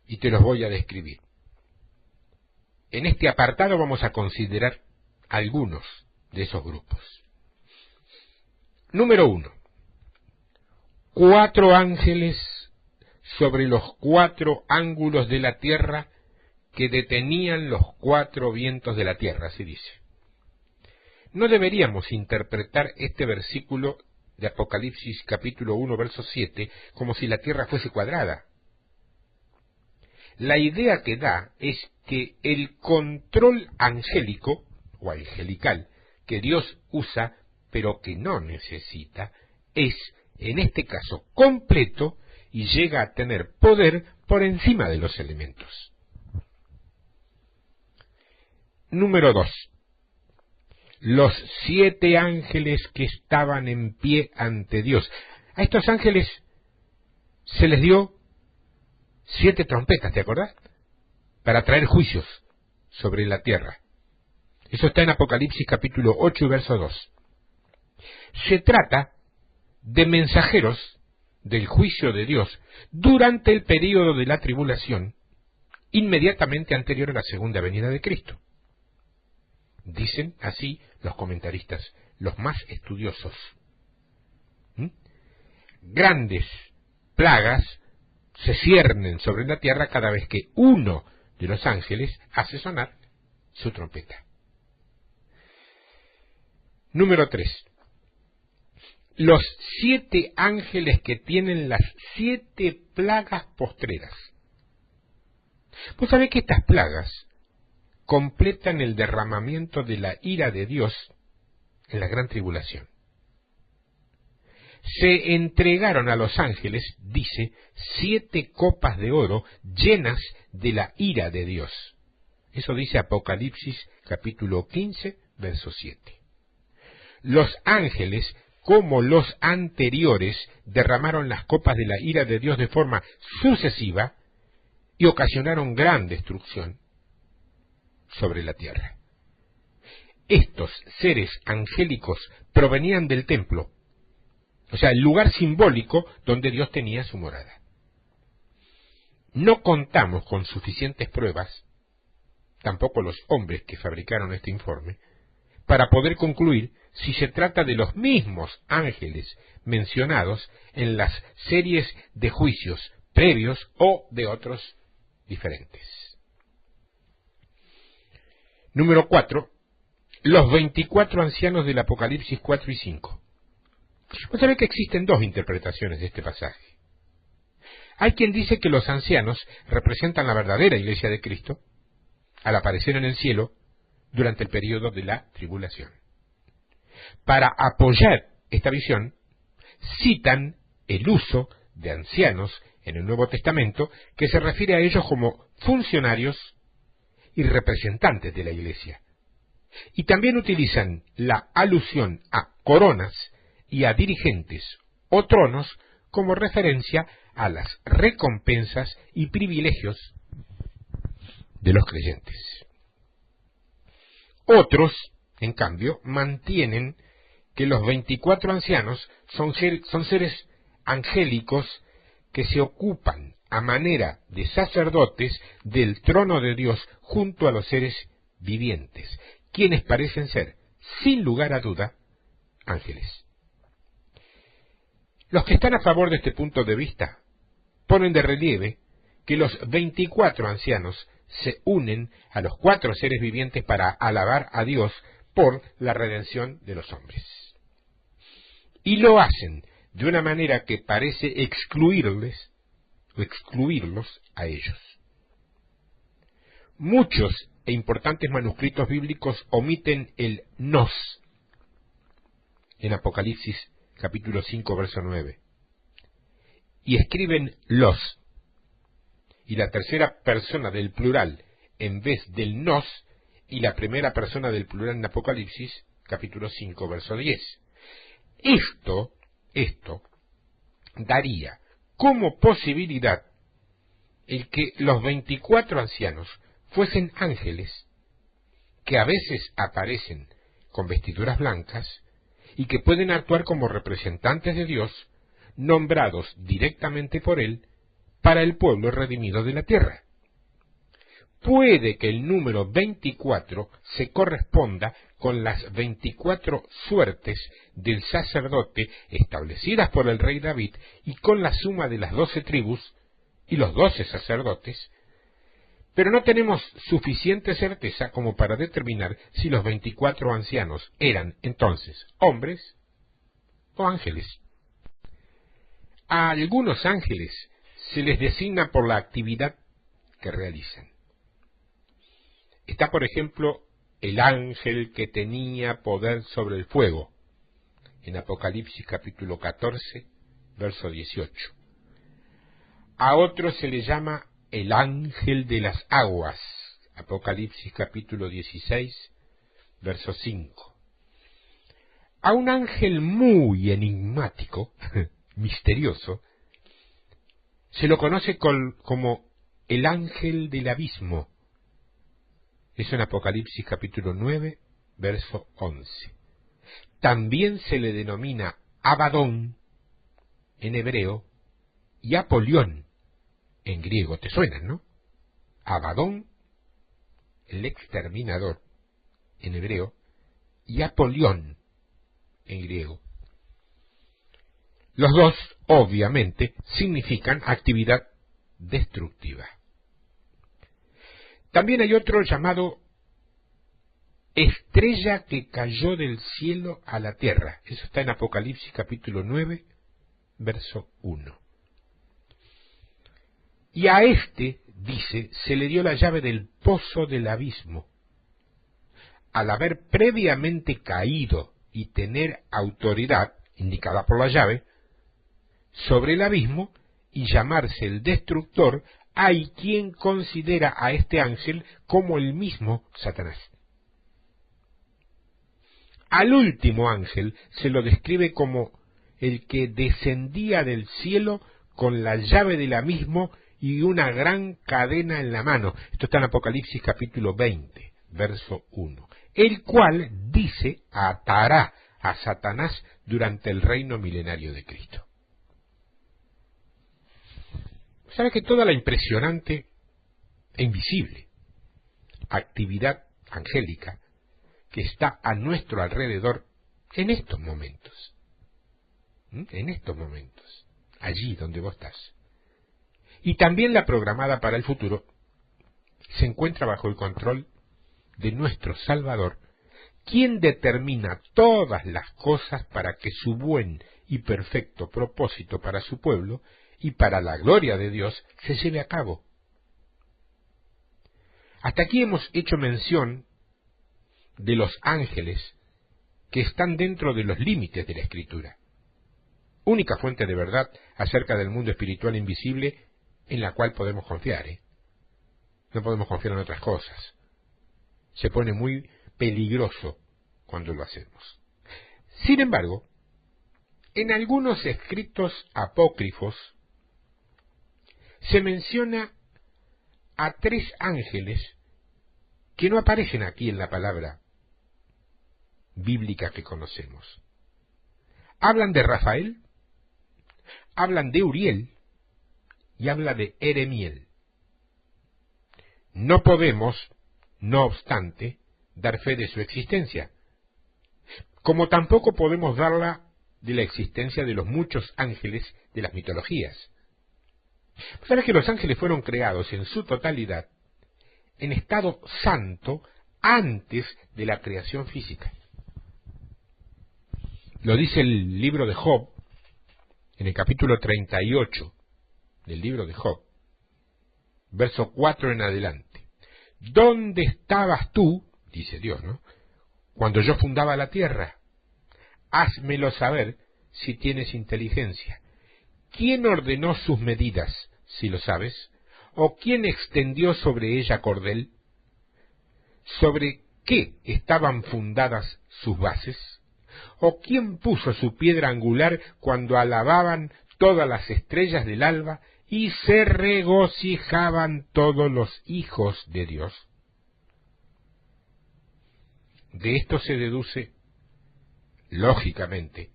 Y te los voy a describir. En este apartado vamos a considerar algunos de esos grupos. Número 1. 4 ángeles sobre los 4 ángulos de la tierra que detenían los 4 vientos de la tierra, así dice. No deberíamos interpretar este versículo de Apocalipsis capítulo 1, verso 7, como si la tierra fuese cuadrada. La idea que da es que el control angélico, o angelical, que Dios usa, pero que no necesita, es, en este caso, completo y llega a tener poder por encima de los elementos. Número 2. Los 7 ángeles que estaban en pie ante Dios. A estos ángeles se les dio 7 trompetas, ¿te acordás? Para traer juicios sobre la tierra. Eso está en Apocalipsis capítulo 8, verso 2. Se trata de mensajeros del juicio de Dios durante el período de la tribulación, inmediatamente anterior a la segunda venida de Cristo. Dicen así los comentaristas, los más estudiosos. Grandes plagas se ciernen sobre la tierra cada vez que uno de los ángeles hace sonar su trompeta. Número 3. Los 7 ángeles que tienen las 7 plagas postreras. Vos sabés que estas plagas completan el derramamiento de la ira de Dios en la gran tribulación. Se entregaron a los ángeles, dice, 7 copas de oro llenas de la ira de Dios. Eso dice Apocalipsis capítulo 15, verso 7. Los ángeles, como los anteriores, derramaron las copas de la ira de Dios de forma sucesiva y ocasionaron gran destrucción sobre la tierra. Estos seres angélicos provenían del templo, o sea, el lugar simbólico donde Dios tenía su morada. No contamos con suficientes pruebas, tampoco los hombres que fabricaron este informe, para poder concluir si se trata de los mismos ángeles mencionados en las series de juicios previos o de otros diferentes. Número 4. Los 24 ancianos del Apocalipsis 4 y 5. Vos sabés que existen 2 interpretaciones de este pasaje. Hay quien dice que los ancianos representan la verdadera iglesia de Cristo al aparecer en el cielo durante el período de la tribulación. Para apoyar esta visión, citan el uso de ancianos en el Nuevo Testamento que se refiere a ellos como funcionarios y representantes de la Iglesia. Y también utilizan la alusión a coronas y a dirigentes o tronos como referencia a las recompensas y privilegios de los creyentes. Otros, en cambio, mantienen que los 24 ancianos son seres angélicos que se ocupan a manera de sacerdotes del trono de Dios junto a los seres vivientes, quienes parecen ser, sin lugar a duda, ángeles. Los que están a favor de este punto de vista ponen de relieve que los 24 ancianos se unen a los 4 seres vivientes para alabar a Dios por la redención de los hombres. Y lo hacen de una manera que parece excluirlos a ellos. Muchos e importantes manuscritos bíblicos omiten el nos en Apocalipsis capítulo 5, verso 9, y escriben los, y la tercera persona del plural en vez del nos, y la primera persona del plural en Apocalipsis capítulo 5, verso 10. Esto daría como posibilidad el que los 24 ancianos fuesen ángeles, que a veces aparecen con vestiduras blancas y que pueden actuar como representantes de Dios, nombrados directamente por Él para el pueblo redimido de la tierra. Puede que el número 24 se corresponda con las 24 suertes del sacerdote establecidas por el rey David y con la suma de las 12 tribus y los 12 sacerdotes, pero no tenemos suficiente certeza como para determinar si los 24 ancianos eran entonces hombres o ángeles. A algunos ángeles se les designa por la actividad que realizan. Está, por ejemplo, el ángel que tenía poder sobre el fuego, en Apocalipsis capítulo 14, verso 18. A otro se le llama el ángel de las aguas, Apocalipsis capítulo 16, verso 5. A un ángel muy enigmático, misterioso, se lo conoce como el ángel del abismo. Eso en Apocalipsis capítulo 9, verso 11. También se le denomina Abadón en hebreo y Apolión en griego. ¿Te suenan, no? Abadón, el exterminador en hebreo, y Apolión en griego. Los dos, obviamente, significan actividad destructiva. También hay otro llamado estrella que cayó del cielo a la tierra. Eso está en Apocalipsis capítulo 9, verso 1. Y a este, dice, se le dio la llave del pozo del abismo. Al haber previamente caído y tener autoridad, indicada por la llave, sobre el abismo y llamarse el destructor, hay quien considera a este ángel como el mismo Satanás. Al último ángel se lo describe como el que descendía del cielo con la llave del abismo y una gran cadena en la mano. Esto está en Apocalipsis capítulo 20, verso 1. El cual, dice, atará a Satanás durante el reino milenario de Cristo. ¿Sabe que toda la impresionante e invisible actividad angélica que está a nuestro alrededor en estos momentos, allí donde vos estás, y también la programada para el futuro, se encuentra bajo el control de nuestro Salvador, quien determina todas las cosas para que su buen y perfecto propósito para su pueblo y para la gloria de Dios se lleve a cabo? Hasta aquí hemos hecho mención de los ángeles que están dentro de los límites de la Escritura. única fuente de verdad acerca del mundo espiritual invisible en la cual podemos confiar. No podemos confiar en otras cosas. Se pone muy peligroso cuando lo hacemos. Sin embargo, en algunos escritos apócrifos se menciona a 3 ángeles que no aparecen aquí en la palabra bíblica que conocemos. Hablan de Rafael, hablan de Uriel y habla de Eremiel. No podemos, no obstante, dar fe de su existencia, como tampoco podemos darla de la existencia de los muchos ángeles de las mitologías. ¿Sabes que los ángeles fueron creados en su totalidad en estado santo antes de la creación física? Lo dice el libro de Job, en el capítulo 38 del libro de Job, verso 4 en adelante. ¿Dónde estabas tú, dice Dios, ¿no?, cuando yo fundaba la tierra? Házmelo saber si tienes inteligencia. ¿Quién ordenó sus medidas, si lo sabes? ¿O quién extendió sobre ella cordel? ¿Sobre qué estaban fundadas sus bases? ¿O quién puso su piedra angular cuando alababan todas las estrellas del alba y se regocijaban todos los hijos de Dios? De esto se deduce, lógicamente,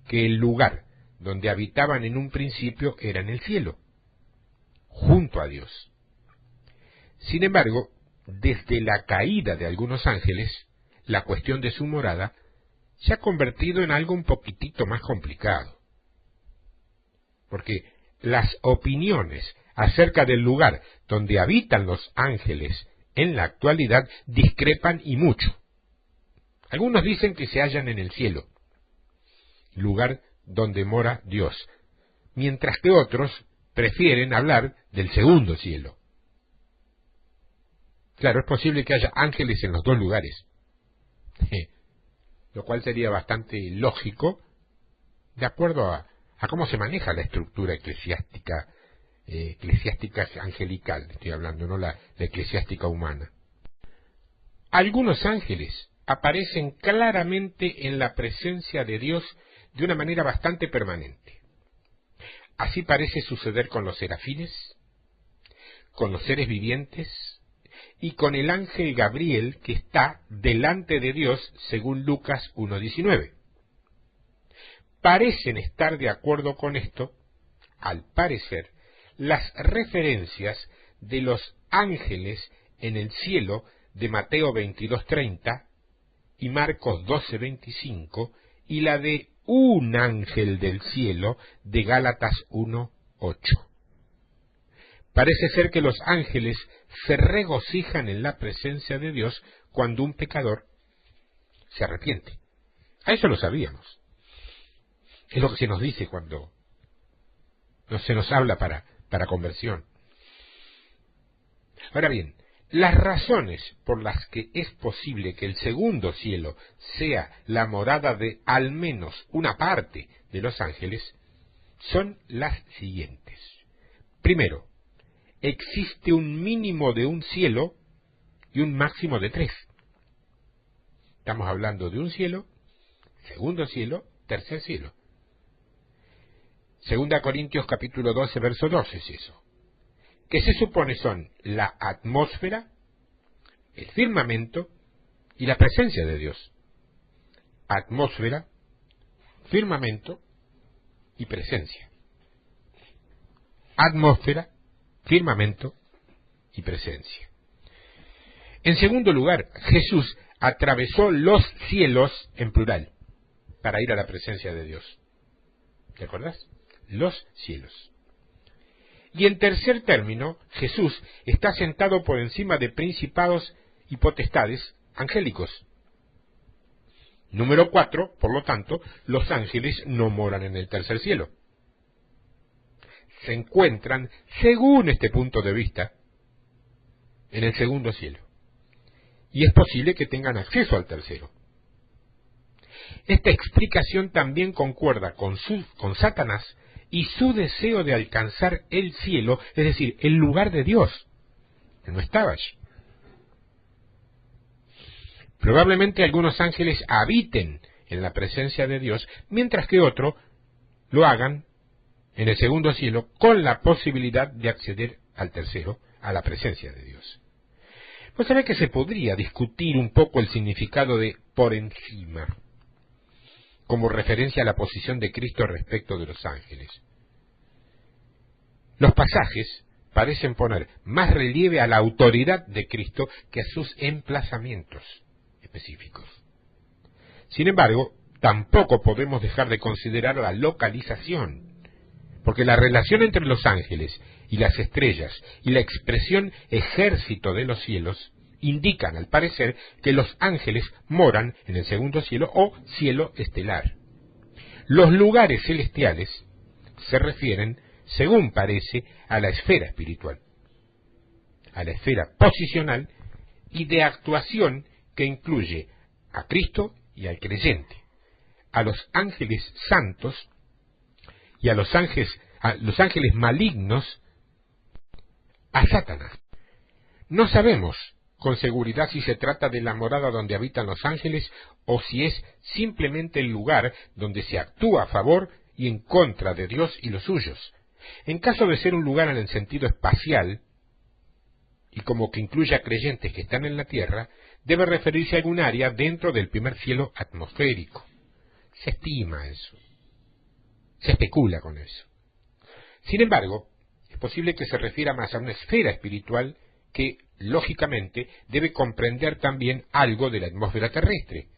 que el lugar donde habitaban en un principio era en el cielo, junto a Dios. Sin embargo, desde la caída de algunos ángeles, la cuestión de su morada se ha convertido en algo un poquitito más complicado, porque las opiniones acerca del lugar donde habitan los ángeles en la actualidad discrepan y mucho. Algunos dicen que se hallan en el cielo, lugar donde mora Dios, mientras que otros prefieren hablar del segundo cielo. Claro, es posible que haya ángeles en los dos lugares, lo cual sería bastante lógico de acuerdo a cómo se maneja la estructura eclesiástica angelical, estoy hablando, no la eclesiástica humana. Algunos ángeles aparecen claramente en la presencia de Dios de una manera bastante permanente. Así parece suceder con los serafines, con los seres vivientes y con el ángel Gabriel que está delante de Dios según Lucas 1:19. Parecen estar de acuerdo con esto, al parecer, las referencias de los ángeles en el cielo de Mateo 22:30 y Marcos 12:25 y la de un ángel del cielo de Gálatas 1:8. Parece ser que los ángeles se regocijan en la presencia de Dios cuando un pecador se arrepiente. A eso lo sabíamos. Es lo que se nos dice cuando se nos habla para conversión. Ahora bien, las razones por las que es posible que el segundo cielo sea la morada de al menos una parte de los ángeles son las siguientes. Primero, existe un mínimo de un cielo y un máximo de 3. Estamos hablando de un cielo, segundo cielo, tercer cielo. 2 Corintios capítulo 12, verso 12 es eso. Que se supone son la atmósfera, el firmamento y la presencia de Dios. Atmósfera, firmamento y presencia. Atmósfera, firmamento y presencia. En segundo lugar, Jesús atravesó los cielos en plural para ir a la presencia de Dios. ¿Te acuerdas? Los cielos. Y en tercer término, Jesús está sentado por encima de principados y potestades angélicos. Número 4, por lo tanto, los ángeles no moran en el tercer cielo. Se encuentran, según este punto de vista, en el segundo cielo. Y es posible que tengan acceso al tercero. Esta explicación también concuerda con Satanás y su deseo de alcanzar el cielo, es decir, el lugar de Dios. Él no estaba allí. Probablemente algunos ángeles habiten en la presencia de Dios, mientras que otros lo hagan en el segundo cielo, con la posibilidad de acceder al tercero, a la presencia de Dios. Pues sabe que se podría discutir un poco el significado de por encima, como referencia a la posición de Cristo respecto de los ángeles. Los pasajes parecen poner más relieve a la autoridad de Cristo que a sus emplazamientos específicos. Sin embargo, tampoco podemos dejar de considerar la localización, porque la relación entre los ángeles y las estrellas y la expresión ejército de los cielos indican, al parecer, que los ángeles moran en el segundo cielo o cielo estelar. Los lugares celestiales se refieren, según parece, a la esfera espiritual, a la esfera posicional y de actuación que incluye a Cristo y al creyente, a los ángeles santos y a los ángeles malignos, a Satanás. No sabemos con seguridad si se trata de la morada donde habitan los ángeles o si es simplemente el lugar donde se actúa a favor y en contra de Dios y los suyos. En caso de ser un lugar en el sentido espacial, y como que incluya creyentes que están en la tierra, debe referirse a algún área dentro del primer cielo atmosférico. Se estima eso. Se especula con eso. Sin embargo, es posible que se refiera más a una esfera espiritual que, lógicamente, debe comprender también algo de la atmósfera terrestre.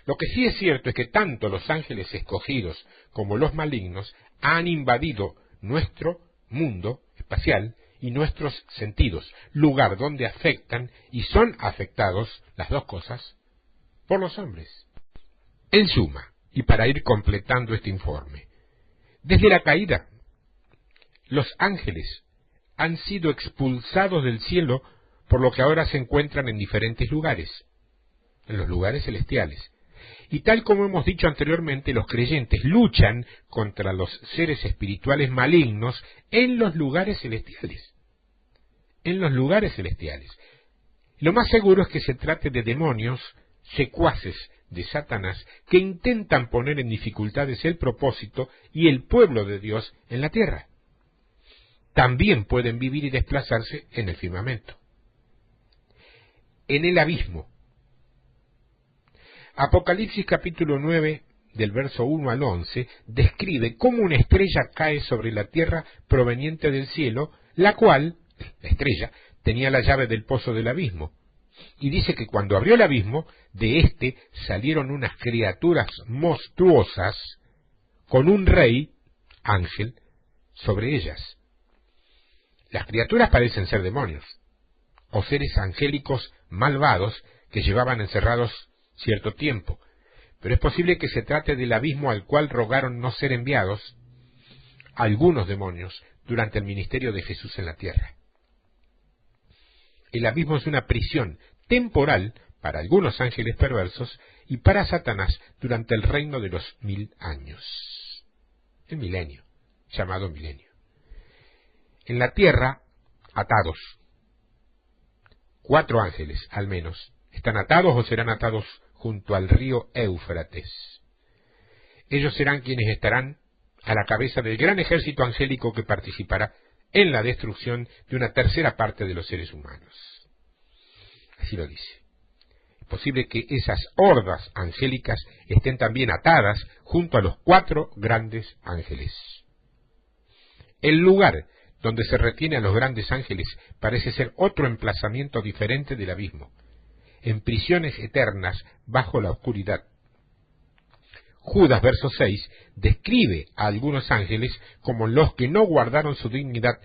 Lo que sí es cierto es que tanto los ángeles escogidos como los malignos han invadido nuestro mundo espacial y nuestros sentidos, lugar donde afectan y son afectados, las dos cosas, por los hombres. En suma, y para ir completando este informe, desde la caída, los ángeles han sido expulsados del cielo, por lo que ahora se encuentran en diferentes lugares, en los lugares celestiales. Y tal como hemos dicho anteriormente, los creyentes luchan contra los seres espirituales malignos en los lugares celestiales. En los lugares celestiales. Lo más seguro es que se trate de demonios, secuaces de Satanás, que intentan poner en dificultades el propósito y el pueblo de Dios en la tierra. También pueden vivir y desplazarse en el firmamento, en el abismo. Apocalipsis capítulo 9, del verso 1 al 11, describe cómo una estrella cae sobre la tierra proveniente del cielo, la cual, la estrella, tenía la llave del pozo del abismo. Y dice que cuando abrió el abismo, de éste salieron unas criaturas monstruosas con un rey, ángel, sobre ellas. Las criaturas parecen ser demonios, o seres angélicos malvados que llevaban encerrados cierto tiempo, pero es posible que se trate del abismo al cual rogaron no ser enviados algunos demonios durante el ministerio de Jesús en la tierra. El abismo es una prisión temporal para algunos ángeles perversos y para Satanás durante el reino de los 1000 años. El milenio, llamado milenio. En la tierra, atados. 4 ángeles, al menos, están atados o serán atados junto al río Éufrates. Ellos serán quienes estarán a la cabeza del gran ejército angélico que participará en la destrucción de una tercera parte de los seres humanos. Así lo dice. Es posible que esas hordas angélicas estén también atadas junto a los 4 grandes ángeles. El lugar donde se retiene a los grandes ángeles parece ser otro emplazamiento diferente del abismo, en prisiones eternas bajo la oscuridad. Judas, verso 6, describe a algunos ángeles como los que no guardaron su dignidad,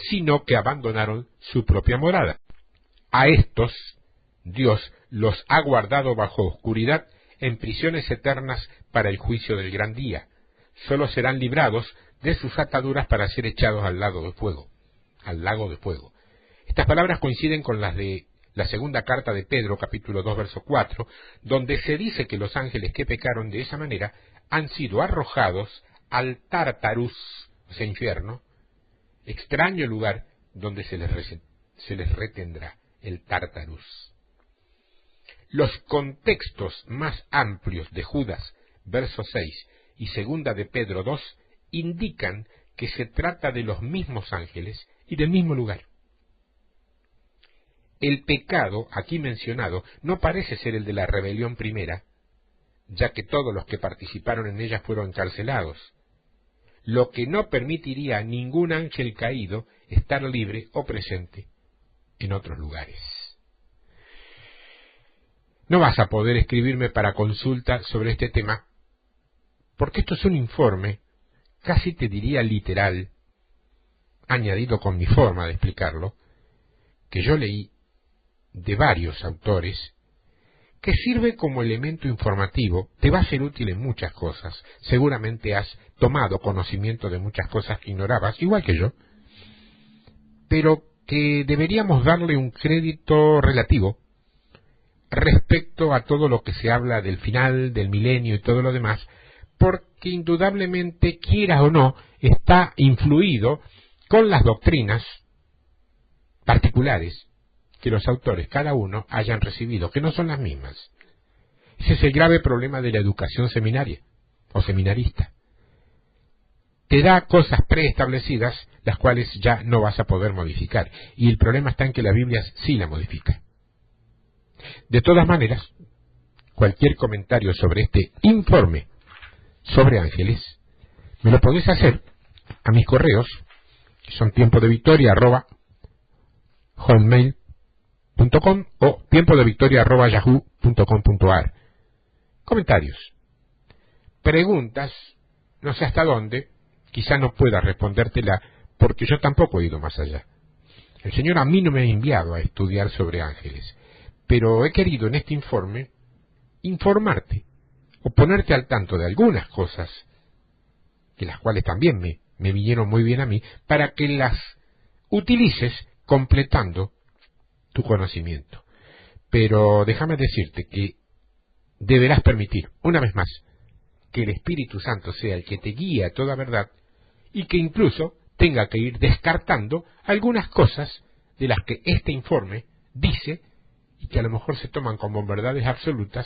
sino que abandonaron su propia morada. A estos, Dios los ha guardado bajo oscuridad en prisiones eternas para el juicio del gran día. Solo serán librados de sus ataduras para ser echados al lago de fuego. Estas palabras coinciden con las de la segunda carta de Pedro, capítulo 2, verso 4, donde se dice que los ángeles que pecaron de esa manera han sido arrojados al Tártarus, o sea, infierno, extraño lugar donde se les retendrá, el Tártarus. Los contextos más amplios de Judas, verso 6, y segunda de Pedro 2, indican que se trata de los mismos ángeles y del mismo lugar. El pecado aquí mencionado no parece ser el de la rebelión primera, ya que todos los que participaron en ella fueron encarcelados, lo que no permitiría a ningún ángel caído estar libre o presente en otros lugares. No vas a poder escribirme para consulta sobre este tema, porque esto es un informe, casi te diría literal, añadido con mi forma de explicarlo, que yo leí de varios autores, que sirve como elemento informativo, te va a ser útil en muchas cosas. Seguramente has tomado conocimiento de muchas cosas que ignorabas, igual que yo, pero que deberíamos darle un crédito relativo respecto a todo lo que se habla del final, del milenio y todo lo demás, porque indudablemente, quieras o no, está influido con las doctrinas particulares que los autores, cada uno, hayan recibido, que no son las mismas. Ese es el grave problema de la educación seminaria o seminarista. Te da cosas preestablecidas, las cuales ya no vas a poder modificar, y el problema está en que la Biblia sí la modifica. De todas maneras, cualquier comentario sobre este informe sobre ángeles, me lo podés hacer a mis correos, que son tiempodevictoria@hotmail.com o tiempodevictoria@yahoo.com.ar. Comentarios, preguntas, no sé hasta dónde, quizá no pueda respondértela porque yo tampoco he ido más allá. El Señor a mí no me ha enviado a estudiar sobre ángeles, pero he querido en este informe informarte o ponerte al tanto de algunas cosas, que las cuales también me vinieron muy bien a mí, para que las utilices completando tu conocimiento. Pero déjame decirte que deberás permitir, una vez más, que el Espíritu Santo sea el que te guíe a toda verdad y que incluso tenga que ir descartando algunas cosas de las que este informe dice y que a lo mejor se toman como verdades absolutas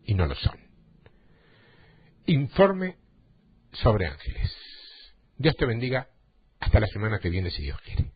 y no lo son. Informe sobre ángeles. Dios te bendiga. Hasta la semana que viene, si Dios quiere.